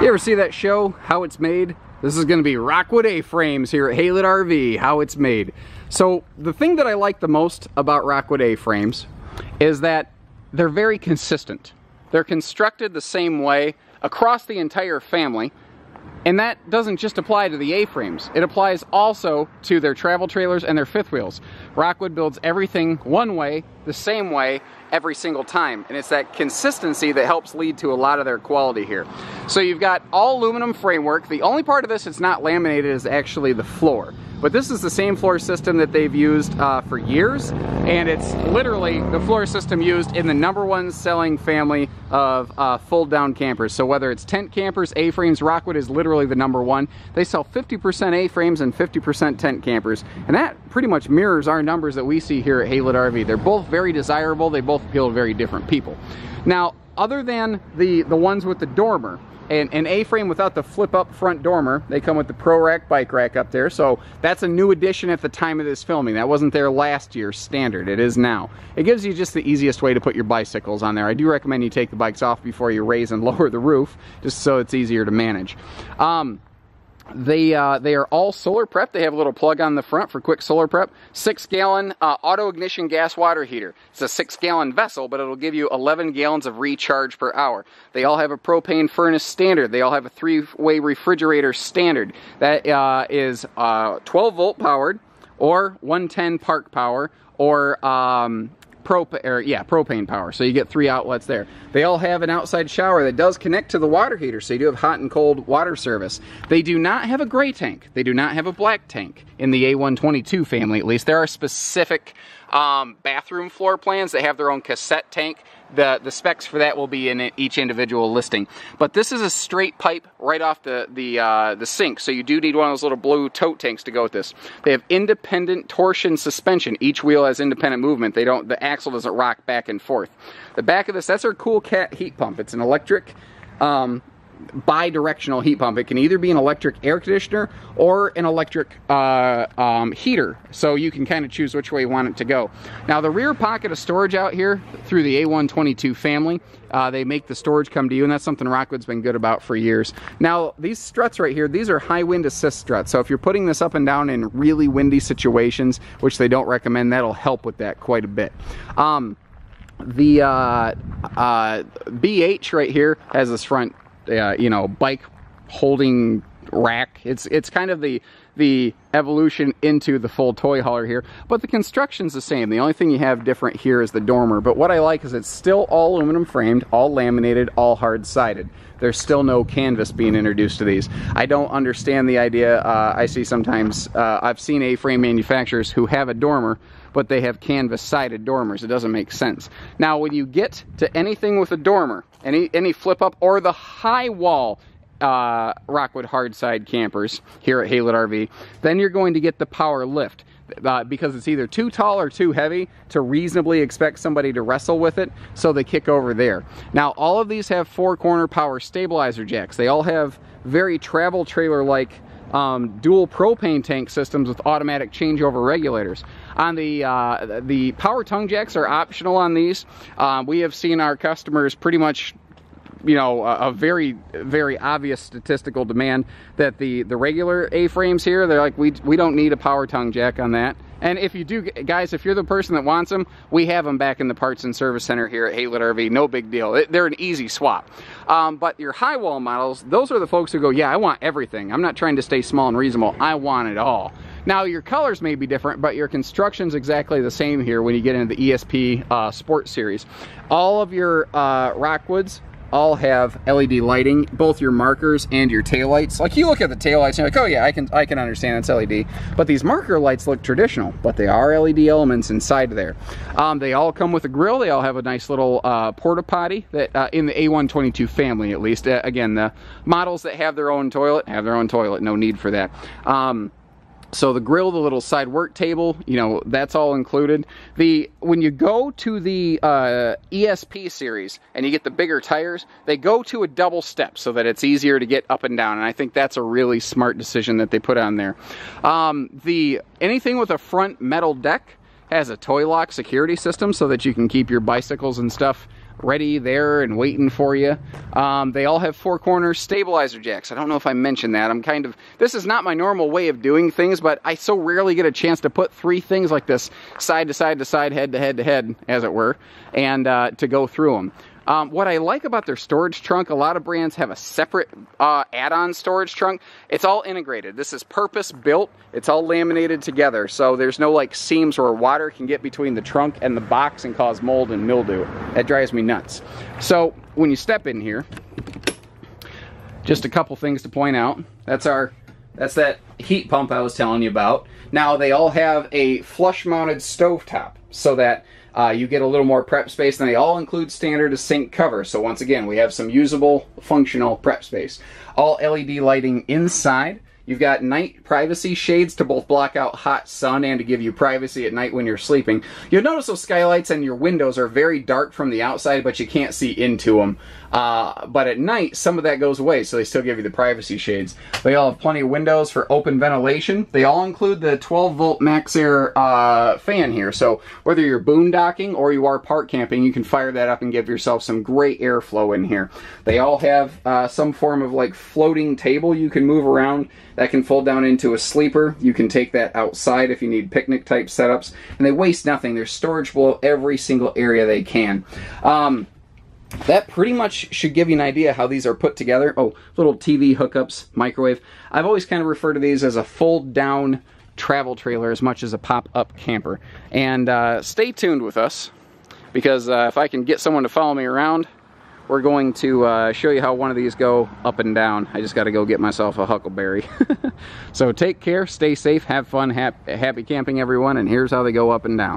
You ever see that show, How It's Made? This is going to be Rockwood A-frames here at HaylettRV, How It's Made. So the thing that I like the most about Rockwood A-frames is that they're very consistent. They're constructed the same way across the entire family, and that doesn't just apply to the A-frames. It applies also to their travel trailers and their fifth wheels. Rockwood builds everything one way, the same way, every single time. And it's that consistency that helps lead to a lot of their quality here. So you've got all aluminum framework. The only part of this that's not laminated is actually the floor. But this is the same floor system that they've used for years, and it's literally the floor system used in the #1 selling family of fold-down campers. So whether it's tent campers, A-frames, Rockwood is literally the #1. They sell 50% A-frames and 50% tent campers, and that pretty much mirrors our numbers that we see here at HaylettRV. They're both very desirable. They both appeal to very different people. Now, other than the ones with the dormer, and an A-frame without the flip-up front dormer, they come with the Prorack bike rack up there, so that's a new addition at the time of this filming. That wasn't there last year standard, it is now. It gives you just the easiest way to put your bicycles on there. I do recommend you take the bikes off before you raise and lower the roof, just so it's easier to manage. They are all solar prep. They have a little plug on the front for quick solar prep. 6-gallon auto ignition gas water heater. It's a 6-gallon vessel, but it'll give you 11 gallons of recharge per hour. They all have a propane furnace standard. They all have a 3-way refrigerator standard. That is 12-volt powered, or 110 park power, or propane power, so you get 3 outlets there. They all have an outside shower that does connect to the water heater, so you do have hot and cold water service. They do not have a gray tank. They do not have a black tank in the A122 family, at least. There are specific bathroom floor plans that have their own cassette tank. The specs for that will be in each individual listing. But this is a straight pipe right off the sink, so you do need one of those little blue tote tanks to go with this. They have independent torsion suspension. Each wheel has independent movement. The axle doesn't rock back and forth. The back of this, that's our Cool Cat heat pump. It's an electric bi-directional heat pump. It can either be an electric air conditioner or an electric heater, so you can kind of choose which way you want it to go. Now, the rear pocket of storage out here through the A122 family, they make the storage come to you, and that's something Rockwood's been good about for years. Now, these struts right here, these are high wind assist struts, so if you're putting this up and down in really windy situations, which they don't recommend, that'll help with that quite a bit. The BH right here has this front bike holding rack. It's kind of the evolution into the full toy hauler here, but the construction's the same. The only thing you have different here is the dormer, but what I like is it's still all aluminum framed, all laminated, all hard sided. There's still no canvas being introduced to these. I don't understand the idea. I see sometimes, I've seen A-frame manufacturers who have a dormer, but they have canvas-sided dormers. It doesn't make sense. Now, when you get to anything with a dormer, any flip-up or the high wall Rockwood hardside campers here at HaylettRV, then you're going to get the power lift. Because it's either too tall or too heavy to reasonably expect somebody to wrestle with it, so they kick over there. Now, all of these have 4-corner power stabilizer jacks. They all have very travel trailer-like dual propane tank systems with automatic changeover regulators. On the power tongue jacks are optional on these. We have seen our customers pretty much, a very, very obvious statistical demand that the regular A-frames here, they're like, we don't need a power tongue jack on that. And if you do, guys, if you're the person that wants them, we have them back in the parts and service center here at HaylettRV. No big deal. They're an easy swap. But your high wall models, those are the folks who go, yeah, I want everything. I'm not trying to stay small and reasonable. I want it all. Now, your colors may be different, but your construction's exactly the same here when you get into the ESP Sport Series. All of your Rockwoods all have LED lighting, both your markers and your taillights. Like, you look at the taillights and you're like, oh yeah, I can understand it's LED. But these marker lights look traditional, but they are LED elements inside there. They all come with a grill. They all have a nice little porta potty that in the A122 family, at least. Again, the models that have their own toilet have their own toilet. No need for that. So the grill, the little side work table, that's all included. When you go to the ESP series and you get the bigger tires, they go to a double step so that it's easier to get up and down. And I think that's a really smart decision that they put on there. Anything with a front metal deck has a toy lock security system so that you can keep your bicycles and stuff ready there and waiting for you. They all have 4-corner stabilizer jacks. I don't know if I mentioned that. This is not my normal way of doing things, but I so rarely get a chance to put 3 things like this side to side to side, head to head to head, as it were, and to go through them. What I like about their storage trunk, a lot of brands have a separate add-on storage trunk. It's all integrated. This is purpose-built. It's all laminated together, so there's no like seams where water can get between the trunk and the box and cause mold and mildew. That drives me nuts. So when you step in here, just a couple things to point out. That's that heat pump I was telling you about. Now they all have a flush-mounted stovetop, so that you get a little more prep space, and they all include standard sink cover. So once again, we have some usable, functional prep space. All LED lighting inside. You've got night privacy shades to both block out hot sun and to give you privacy at night when you're sleeping. You'll notice those skylights and your windows are very dark from the outside, but you can't see into them. But at night, some of that goes away, so they still give you the privacy shades. They all have plenty of windows for open ventilation. They all include the 12-volt max air fan here, so whether you're boondocking or you are park camping, you can fire that up and give yourself some great airflow in here. They all have some form of like floating table you can move around. That can fold down into a sleeper. You can take that outside if you need picnic type setups. And they waste nothing. There's storage below every single area they can. That pretty much should give you an idea how these are put together. Oh, little TV hookups, microwave. I've always kind of referred to these as a fold down travel trailer as much as a pop-up camper. And stay tuned with us, because if I can get someone to follow me around, we're going to show you how one of these go up and down. I just got to go get myself a huckleberry. So take care, stay safe, have fun, happy camping everyone, and here's how they go up and down.